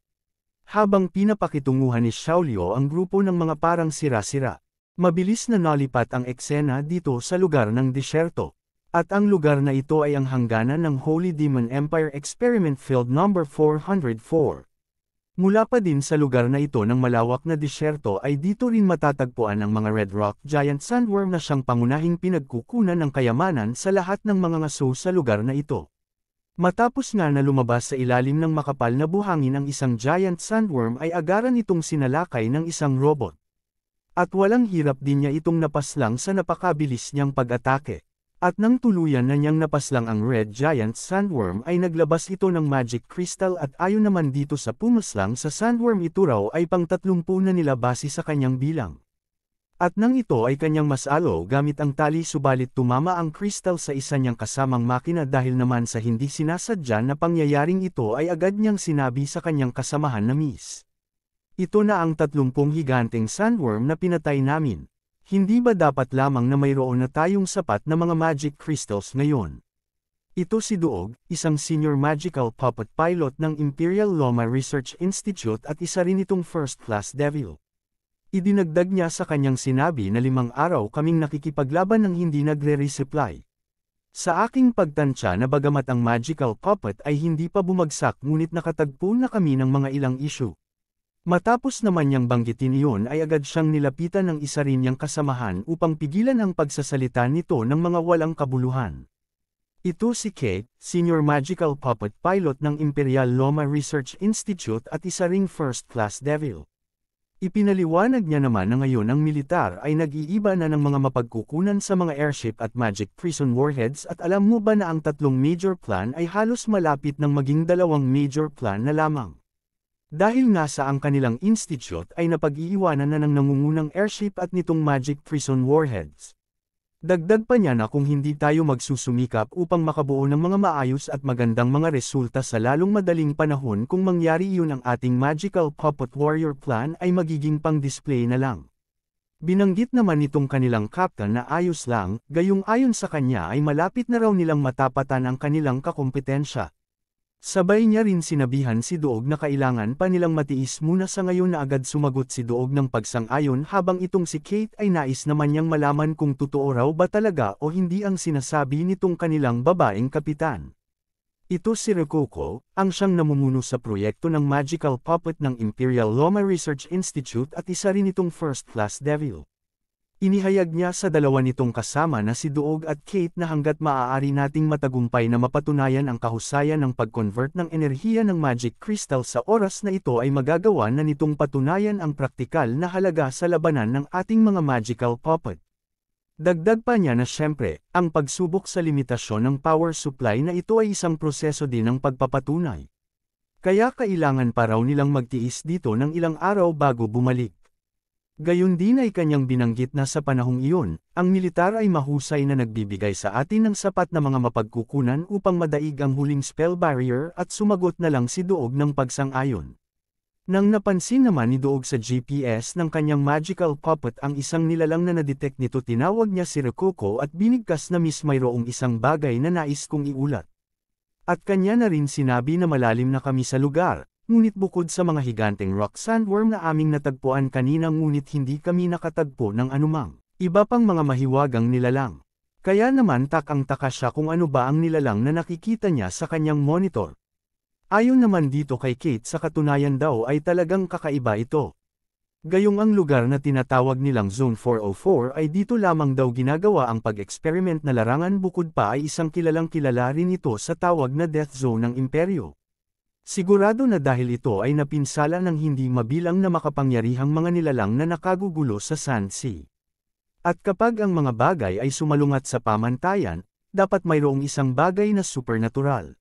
Habang pinapakitunguhan ni Xiaoliu ang grupo ng mga parang sira-sira, mabilis na nalipat ang eksena dito sa lugar ng disyerto. At ang lugar na ito ay ang hangganan ng Holy Demon Empire Experiment Field No. 404. Mula pa din sa lugar na ito ng malawak na disyerto ay dito rin matatagpuan ang mga Red Rock Giant Sandworm na siyang pangunahing pinagkukunan ng kayamanan sa lahat ng mga ngaso sa lugar na ito. Matapos nga na lumabas sa ilalim ng makapal na buhangin ang isang giant sandworm ay agaran itong sinalakay ng isang robot. At walang hirap din niya itong napaslang sa napakabilis niyang pag-atake. At nang tuluyan na niyang napaslang ang Red Giant Sandworm ay naglabas ito ng Magic Crystal at ayon naman dito sa pumaslang sa Sandworm ito raw ay pang-30 na nila base sa kanyang bilang. At nang ito ay kanyang masalo gamit ang tali subalit tumama ang crystal sa isa niyang kasamang makina dahil naman sa hindi sinasadya na pangyayaring ito ay agad niyang sinabi sa kanyang kasamahan na Miss. Ito na ang 30 higanteng sandworm na pinatay namin. Hindi ba dapat lamang na mayroon na tayong sapat na mga magic crystals ngayon? Ito si Duog, isang senior magical puppet pilot ng Imperial Loma Research Institute at isa rin itong first-class devil. Idinagdag niya sa kanyang sinabi na 5 araw kaming nakikipaglaban ng hindi nagre-resupply. Sa aking pagtansya na bagamat ang magical puppet ay hindi pa bumagsak ngunit nakatagpo na kami ng mga ilang issue. Matapos naman niyang banggitin iyon ay agad siyang nilapitan ng isa rin niyang kasamahan upang pigilan ang pagsasalita nito ng mga walang kabuluhan. Ito si Kate, Senior Magical Puppet Pilot ng Imperial Loma Research Institute at isa ring first-class devil. Ipinaliwanag niya naman na ngayon ang militar ay nag-iiba na ng mga mapagkukunan sa mga airship at magic prison warheads at alam mo ba na ang 3 major plan ay halos malapit ng maging 2 major plan na lamang. Dahil nga sa ang kanilang institute ay napag-iiwanan na ng nangungunang airship at nitong magic prison warheads. Dagdag pa niya na kung hindi tayo magsusumikap upang makabuo ng mga maayos at magandang mga resulta sa lalong madaling panahon kung mangyari iyon ang ating magical puppet warrior plan ay magiging pang-display na lang. Binanggit naman nitong kanilang captain na ayos lang, gayong ayon sa kanya ay malapit na raw nilang matapatan ang kanilang kakompetensya. Sabay niya rin sinabihan si Duog na kailangan pa nilang matiis muna sa ngayon na agad sumagot si Duog ng pagsang-ayon habang itong si Kate ay nais naman niyang malaman kung totoo raw ba talaga o hindi ang sinasabi nitong kanilang babaeng kapitan. Ito si Rokoko, ang siyang namumuno sa proyekto ng Magical Puppet ng Imperial Loma Research Institute at isa rin itong first-class devil. Inihayag niya sa dalawa nitong kasama na si Duog at Kate na hanggat maaari nating matagumpay na mapatunayan ang kahusayan ng pag-convert ng enerhiya ng magic crystal sa oras na ito ay magagawa na nitong patunayan ang praktikal na halaga sa labanan ng ating mga magical puppet. Dagdag pa niya na syempre, ang pagsubok sa limitasyon ng power supply na ito ay isang proseso din ng pagpapatunay. Kaya kailangan pa raw nilang magtiis dito ng ilang araw bago bumalik. Gayon din ay kanyang binanggit na sa panahong iyon, ang militar ay mahusay na nagbibigay sa atin ng sapat na mga mapagkukunan upang madaig ang huling spell barrier at sumagot na lang si Duog ng pagsang-ayon. Nang napansin naman ni Duog sa GPS ng kanyang magical puppet ang isang nilalang na nadetect nito tinawag niya si Rokoko at binigkas na mayroong isang bagay na nais kong iulat. At kanya na rin sinabi na malalim na kami sa lugar. Ngunit bukod sa mga higanteng rock sandworm na aming natagpuan kanina ngunit hindi kami nakatagpo ng anumang iba pang mga mahiwagang nilalang. Kaya naman takang-taka siya kung ano ba ang nilalang na nakikita niya sa kanyang monitor. Ayon naman dito kay Kate sa katunayan daw ay talagang kakaiba ito. Gayong ang lugar na tinatawag nilang Zone 404 ay dito lamang daw ginagawa ang pag-experiment na larangan bukod pa ay isang kilalang-kilala rin ito sa tawag na Death Zone ng Imperyo. Sigurado na dahil ito ay napinsala ng hindi mabilang na makapangyarihang mga nilalang na nakagugulo sa Sand Sea. At kapag ang mga bagay ay sumalungat sa pamantayan, dapat mayroong isang bagay na supernatural.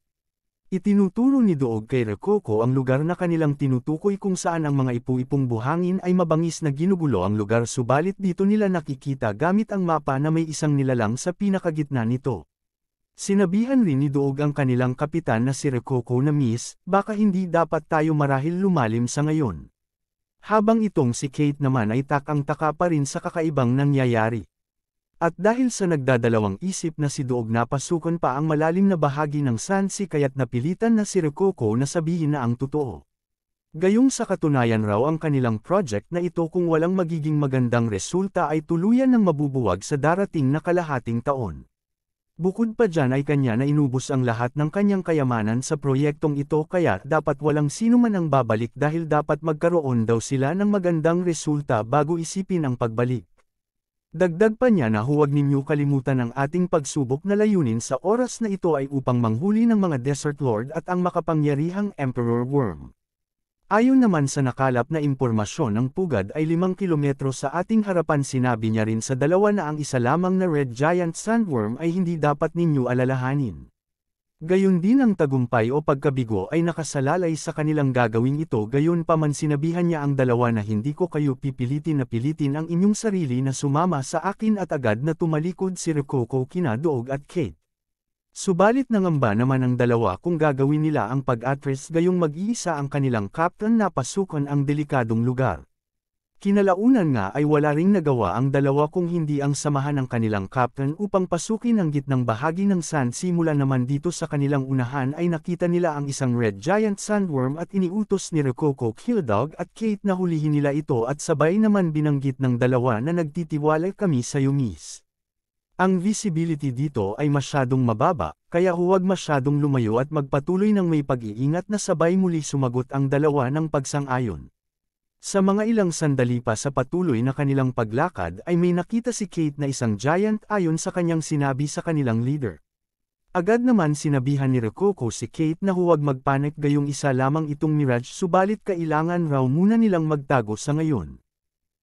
Itinuturo ni Duog kay Rokoko ang lugar na kanilang tinutukoy kung saan ang mga ipu-ipong buhangin ay mabangis na ginugulo ang lugar subalit dito nila nakikita gamit ang mapa na may isang nilalang sa pinakagitna nito. Sinabihan rin ni Duog ang kanilang kapitan na si Rokoko na Miss, baka hindi dapat tayo marahil lumalim sa ngayon. Habang itong si Kate naman ay takang-taka pa rin sa kakaibang nangyayari. At dahil sa nagdadalawang isip na si Duog napasukan pa ang malalim na bahagi ng Sansi kaya't napilitan na si Rokoko na sabihin na ang totoo. Gayong sa katunayan raw ang kanilang project na ito kung walang magiging magandang resulta ay tuluyan ng mabubuwag sa darating na kalahating taon. Bukod pa dyan ay kanya na inubos ang lahat ng kanyang kayamanan sa proyektong ito kaya dapat walang sino man ang babalik dahil dapat magkaroon daw sila ng magandang resulta bago isipin ang pagbalik. Dagdag pa niya na huwag ninyo kalimutan ang ating pagsubok na layunin sa oras na ito ay upang manghuli ng mga Desert Lord at ang makapangyarihang Emperor Worm. Ayon naman sa nakalap na impormasyon ng pugad ay 5 kilometro sa ating harapan sinabi niya rin sa dalawa na ang isa lamang na Red Giant Sandworm ay hindi dapat ninyo alalahanin. Gayon din ang tagumpay o pagkabigo ay nakasalalay sa kanilang gagawing ito gayon pa man sinabihan niya ang dalawa na hindi ko kayo pipilitin na pilitin ang inyong sarili na sumama sa akin at agad na tumalikod si Rokoko kina Duog at Kate. Subalit nangamba naman ang dalawa kung gagawin nila ang pag-atras gayong mag-iisa ang kanilang captain na pasukan ang delikadong lugar. Kinalaunan nga ay wala ring nagawa ang dalawa kung hindi ang samahan ng kanilang captain upang pasukin ang gitnang bahagi ng sand simula naman dito sa kanilang unahan ay nakita nila ang isang Red Giant Sandworm at iniutos ni Rokoko Killdog at Kate na hulihin nila ito at sabay naman binanggit ng dalawa na nagtitiwala kami sa iyo miss. Ang visibility dito ay masyadong mababa, kaya huwag masyadong lumayo at magpatuloy ng may pag-iingat na sabay muli sumagot ang dalawa ng pagsang-ayon. Sa mga ilang sandali pa sa patuloy na kanilang paglakad ay may nakita si Kate na isang giant ayon sa kanyang sinabi sa kanilang leader. Agad naman sinabihan ni Rokoko si Kate na huwag magpanik gayong isa lamang itong mirage subalit kailangan raw muna nilang magtago sa ngayon.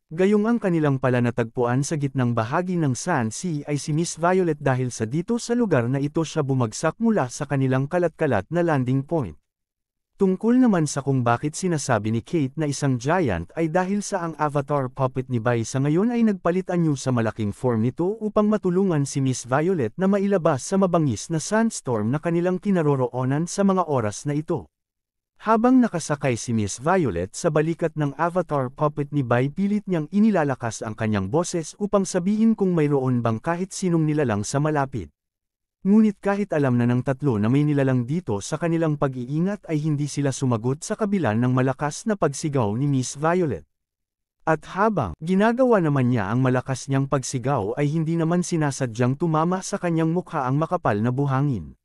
Gayong ang kanilang pala natagpuan sa gitnang bahagi ng Sand Sea ay si Miss Violet dahil sa dito sa lugar na ito siya bumagsak mula sa kanilang kalat-kalat na landing point. Tungkol naman sa kung bakit sinasabi ni Kate na isang giant ay dahil sa ang avatar puppet ni Bai sa ngayon ay nagpalit anyo sa malaking form nito upang matulungan si Miss Violet na mailabas sa mabangis na sandstorm na kanilang kinaroroonan sa mga oras na ito. Habang nakasakay si Miss Violet sa balikat ng avatar puppet ni Bai pilit niyang inilalakas ang kanyang boses upang sabihin kung mayroon bang kahit sinong nilalang sa malapit. Ngunit kahit alam na ng tatlo na may nilalang dito sa kanilang pag-iingat ay hindi sila sumagot sa kabila ng malakas na pagsigaw ni Miss Violet. At habang ginagawa naman niya ang malakas niyang pagsigaw ay hindi naman sinasadyang tumama sa kanyang mukha ang makapal na buhangin.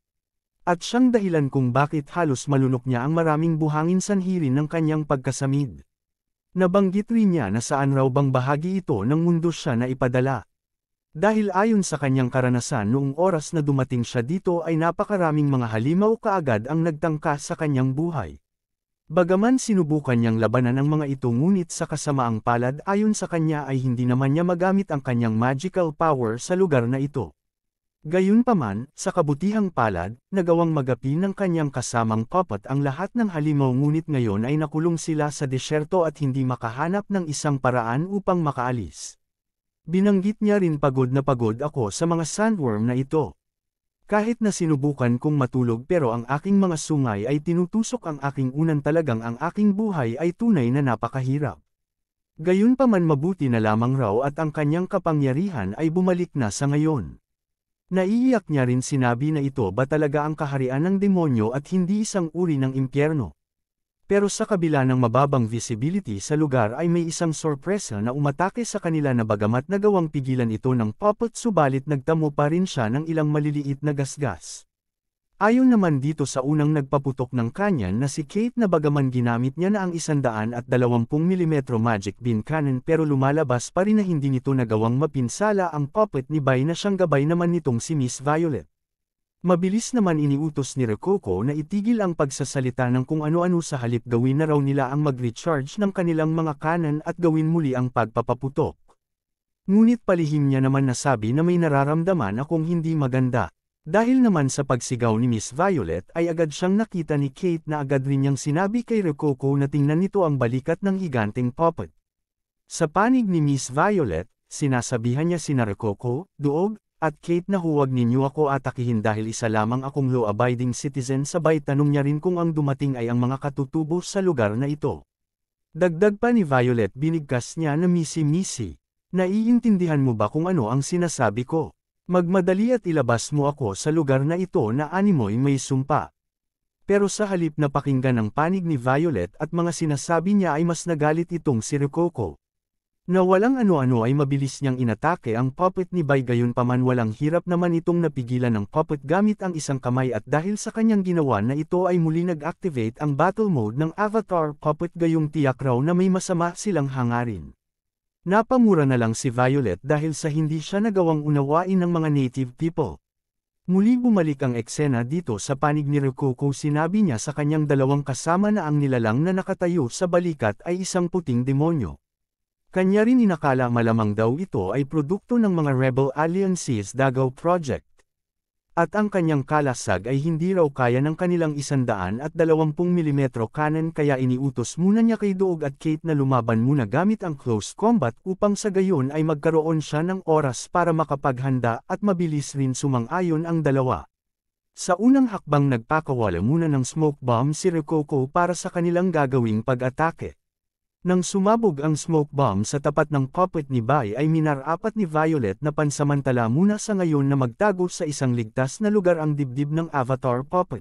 At siyang dahilan kung bakit halos malunok niya ang maraming buhangin sanhirin ng kanyang pagkasamid. Nabanggit rin niya na saan raw bang bahagi ito ng mundo siya na ipadala. Dahil ayon sa kanyang karanasan noong oras na dumating siya dito ay napakaraming mga halimaw kaagad ang nagtangka sa kanyang buhay. Bagaman sinubukan niyang labanan ang mga ito ngunit sa kasamaang palad ayon sa kanya ay hindi naman niya magamit ang kanyang magical power sa lugar na ito. Gayunpaman, sa kabutihang palad, nagawang magapi ng kanyang kasamang puppet ang lahat ng halimaw ngunit ngayon ay nakulong sila sa desyerto at hindi makahanap ng isang paraan upang makaalis. Binanggit niya rin pagod na pagod ako sa mga sandworm na ito. Kahit na sinubukan kong matulog pero ang aking mga sungay ay tinutusok ang aking unan talagang ang aking buhay ay tunay na napakahirap. Gayunpaman mabuti na lamang raw at ang kanyang kapangyarihan ay bumalik na sa ngayon. Naiiyak niya rin sinabi na ito ba talaga ang kaharian ng demonyo at hindi isang uri ng impyerno. Pero sa kabila ng mababang visibility sa lugar ay may isang sorpresa na umatake sa kanila na bagamat nagawang pigilan ito ng puppet subalit nagtamo pa rin siya ng ilang maliliit na gasgas. Ayon naman dito sa unang nagpaputok ng kanyan na si Kate na bagaman ginamit niya na ang 120 mm magic beam cannon pero lumalabas pa rin na hindi nito nagawang mapinsala ang puppet ni Bai na siyang gabay naman nitong si Miss Violet. Mabilis naman iniutos ni Rokoko na itigil ang pagsasalita ng kung ano-ano sa halip gawin na raw nila ang mag-recharge ng kanilang mga cannon at gawin muli ang pagpapaputok. Ngunit palihim niya naman nasabi na may nararamdaman akong hindi maganda. Dahil naman sa pagsigaw ni Miss Violet ay agad siyang nakita ni Kate na agad rin niyang sinabi kay Rokoko na tingnan nito ang balikat ng higanteng puppet. Sa panig ni Miss Violet, sinasabihan niya sina Rokoko, Duog, at Kate na huwag ninyo ako atakihin dahil isa lamang akong law-abiding citizen sabay tanong niya rin kung ang dumating ay ang mga katutubo sa lugar na ito. Dagdag pa ni Violet, binigkas niya na misi-misi. Naiintindihan mo ba kung ano ang sinasabi ko? Magmadali at ilabas mo ako sa lugar na ito na animoy may sumpa. Pero sa halip na pakinggan ang panig ni Violet at mga sinasabi niya ay mas nagalit itong si Rococo. Na walang ano-ano ay mabilis niyang inatake ang puppet ni Bai, gayunpaman walang hirap naman itong napigilan ng puppet gamit ang isang kamay, at dahil sa kanyang ginawa na ito ay muli nag-activate ang battle mode ng avatar puppet, gayong tiyak raw na may masama silang hangarin. Napamura na lang si Violet dahil sa hindi siya nagawang unawain ng mga native people. Muli bumalik ang eksena dito sa panig ni Rococo. Sinabi niya sa kanyang dalawang kasama na ang nilalang na nakatayo sa balikat ay isang puting demonyo. Kanya rin inakala malamang daw ito ay produkto ng mga Rebel Alliance's Dagaw Project. At ang kanyang kalasag ay hindi raw kaya ng kanilang 120 mm cannon, kaya iniutos muna niya kay Doog at Kate na lumaban muna gamit ang close combat upang sa gayon ay magkaroon siya ng oras para makapaghanda at mabilis rin sumang-ayon ang dalawa. Sa unang hakbang nagpakawala muna ng smoke bomb si Rococo para sa kanilang gagawing pag-atake. Nang sumabog ang smoke bomb sa tapat ng puppet ni Bai ay minarapat ni Violet na pansamantala muna sa ngayon na magtago sa isang ligtas na lugar ang dibdib ng avatar puppet.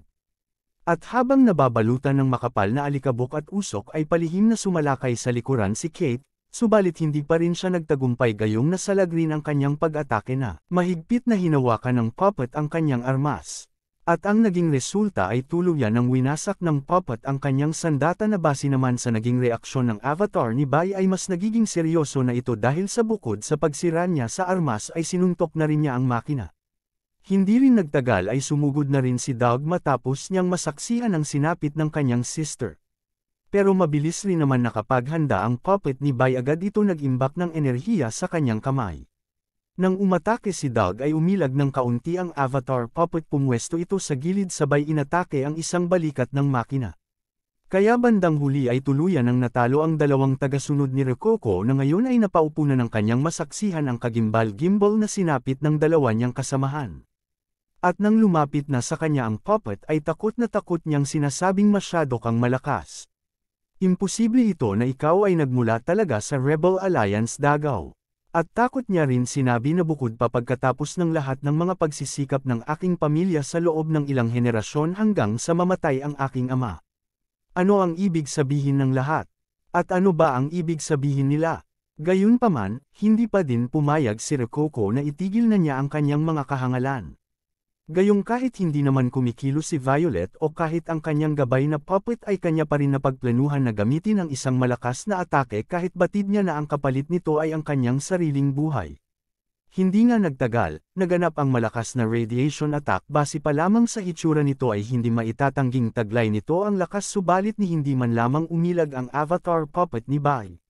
At habang nababalutan ng makapal na alikabok at usok ay palihim na sumalakay sa likuran si Kate, subalit hindi pa rin siya nagtagumpay, gayong nasalag rin ang kanyang pag-atake na mahigpit na hinawakan ng puppet ang kanyang armas. At ang naging resulta ay tuluyan ng winasak ng puppet ang kanyang sandata, na base naman sa naging reaksyon ng avatar ni Bai ay mas nagiging seryoso na ito dahil sa bukod sa pagsira niya sa armas ay sinuntok na rin niya ang makina. Hindi rin nagtagal ay sumugod na rin si Doug matapos niyang masaksihan ang sinapit ng kanyang sister. Pero mabilis rin naman nakapaghanda ang puppet ni Bai, agad ito nag-imbak ng enerhiya sa kanyang kamay. Nang umatake si Doug ay umilag ng kaunti ang avatar puppet, pumwesto ito sa gilid sabay inatake ang isang balikat ng makina. Kaya bandang huli ay tuluyan ang natalo ang dalawang tagasunod ni Rococo, na ngayon ay napaupo na ng kanyang masaksihan ang kagimbal-gimbal na sinapit ng dalawa niyang kasamahan. At nang lumapit na sa kanya ang puppet ay takot niyang sinasabing masyado kang malakas. Imposible ito na ikaw ay nagmula talaga sa Rebel Alliance Dagaw. At takot niya rin sinabi na bukod pa pagkatapos ng lahat ng mga pagsisikap ng aking pamilya sa loob ng ilang henerasyon hanggang sa mamatay ang aking ama. Ano ang ibig sabihin ng lahat? At ano ba ang ibig sabihin nila? Gayunpaman, hindi pa din pumayag si Rococo na itigil na niya ang kanyang mga kahangalan. Gayong kahit hindi naman kumikilos si Violet o kahit ang kanyang gabay na puppet ay kanya pa rin napagplanuhan na gamitin ang isang malakas na atake, kahit batid niya na ang kapalit nito ay ang kanyang sariling buhay. Hindi nga nagtagal, naganap ang malakas na radiation attack. Base pa lamang sa hitsura nito ay hindi maitatangging taglay nito ang lakas, subalit ni hindi man lamang umilag ang avatar puppet ni Bai.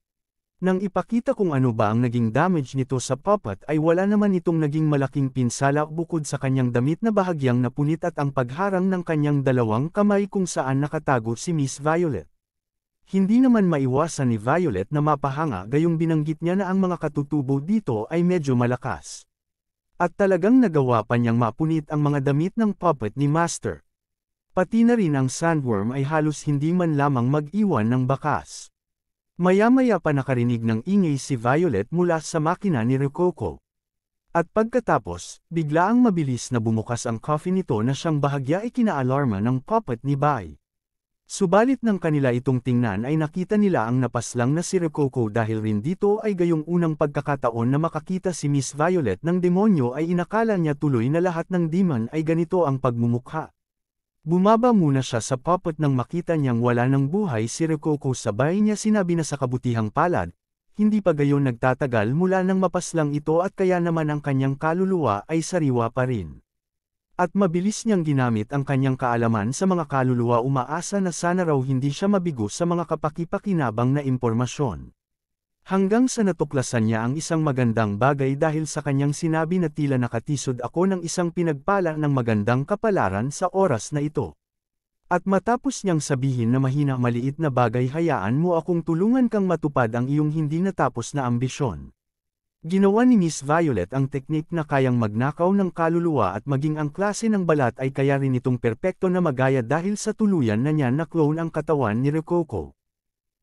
Nang ipakita kung ano ba ang naging damage nito sa puppet ay wala naman itong naging malaking pinsala bukod sa kanyang damit na bahagyang napunit at ang pagharang ng kanyang dalawang kamay kung saan nakatago si Miss Violet. Hindi naman maiwasan ni Violet na mapahanga, gayong binanggit niya na ang mga katutubo dito ay medyo malakas. At talagang nagawa pa niyang mapunit ang mga damit ng puppet ni Master. Pati na rin ang sandworm ay halos hindi man lamang mag-iwan ng bakas. Maya-maya pa nakarinig ng ingay si Violet mula sa makina ni Rococo. At pagkatapos, biglaang mabilis na bumukas ang coffin nito na siyang bahagya ikinaalarma ng puppet ni Bai. Subalit nang kanila itong tingnan ay nakita nila ang napaslang na si Rococo, dahil rin dito ay gayong unang pagkakataon na makakita si Miss Violet ng demonyo ay inakala niya tuloy na lahat ng demon ay ganito ang pagmumukha. Bumaba muna siya sa puppet nang makita niyang wala ng buhay si Rococo, sabay niya sinabi na sa kabutihang palad, hindi pa gayon nagtatagal mula nang mapaslang ito at kaya naman ang kanyang kaluluwa ay sariwa pa rin. At mabilis niyang ginamit ang kanyang kaalaman sa mga kaluluwa, umaasa na sana raw hindi siya mabigo sa mga kapaki-pakinabang na impormasyon. Hanggang sa natuklasan niya ang isang magandang bagay dahil sa kanyang sinabi na tila nakatisod ako ng isang pinagpala ng magandang kapalaran sa oras na ito. At matapos niyang sabihin na mahina maliit na bagay, hayaan mo akong tulungan kang matupad ang iyong hindi natapos na ambisyon. Ginawa ni Miss Violet ang teknik na kayang magnakaw ng kaluluwa at maging ang klase ng balat ay kaya rin itong perpekto na magaya dahil sa tuluyan na niya na clone ang katawan ni Rococo.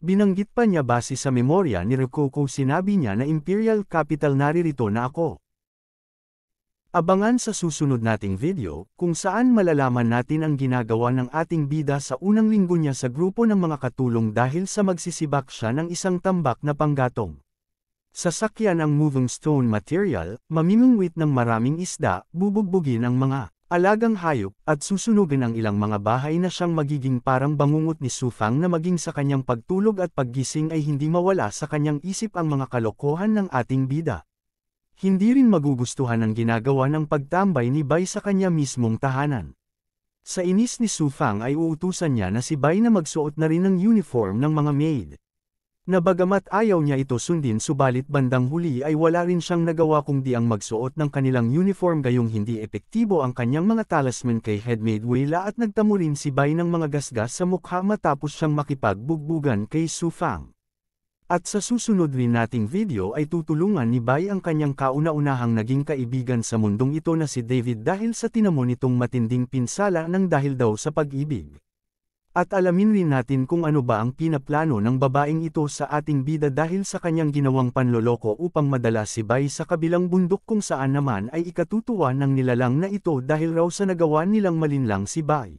Binanggit pa niya base sa memorya ni Rococo, sinabi niya na Imperial Capital, naririto na ako. Abangan sa susunod nating video, kung saan malalaman natin ang ginagawa ng ating bida sa unang linggo niya sa grupo ng mga katulong dahil sa magsisibak siya ng isang tambak na panggatong. Sasakyan ang moving stone material, mamimingwit ng maraming isda, bubugbugin ang mga alagang hayop, at susunugin ang ilang mga bahay na siyang magiging parang bangungot ni Su Fang na maging sa kanyang pagtulog at paggising ay hindi mawala sa kanyang isip ang mga kalokohan ng ating bida. Hindi rin magugustuhan ang ginagawa ng pagtambay ni Bai sa kanya mismong tahanan. Sa inis ni Su Fang ay uutusan niya na si Bai na magsuot na rin ng uniform ng mga maid. Na bagamat ayaw niya ito sundin, subalit bandang huli ay wala rin siyang nagawa kundi ang magsuot ng kanilang uniform, gayong hindi epektibo ang kanyang mga talisman kay Headmaid Weila at nagtamo rin si Bai ng mga gasgas sa mukha matapos siyang makipagbugbugan kay Su Fang. At sa susunod rin nating video ay tutulungan ni Bai ang kanyang kauna-unahang naging kaibigan sa mundong ito na si David dahil sa tinamo nitong matinding pinsala ng dahil daw sa pag-ibig. At alamin rin natin kung ano ba ang pinaplano ng babaeng ito sa ating bida dahil sa kanyang ginawang panloloko upang madala si Bai sa kabilang bundok, kung saan naman ay ikatutuwa ng nilalang na ito dahil raw sa nagawa nilang malinlang si Bai.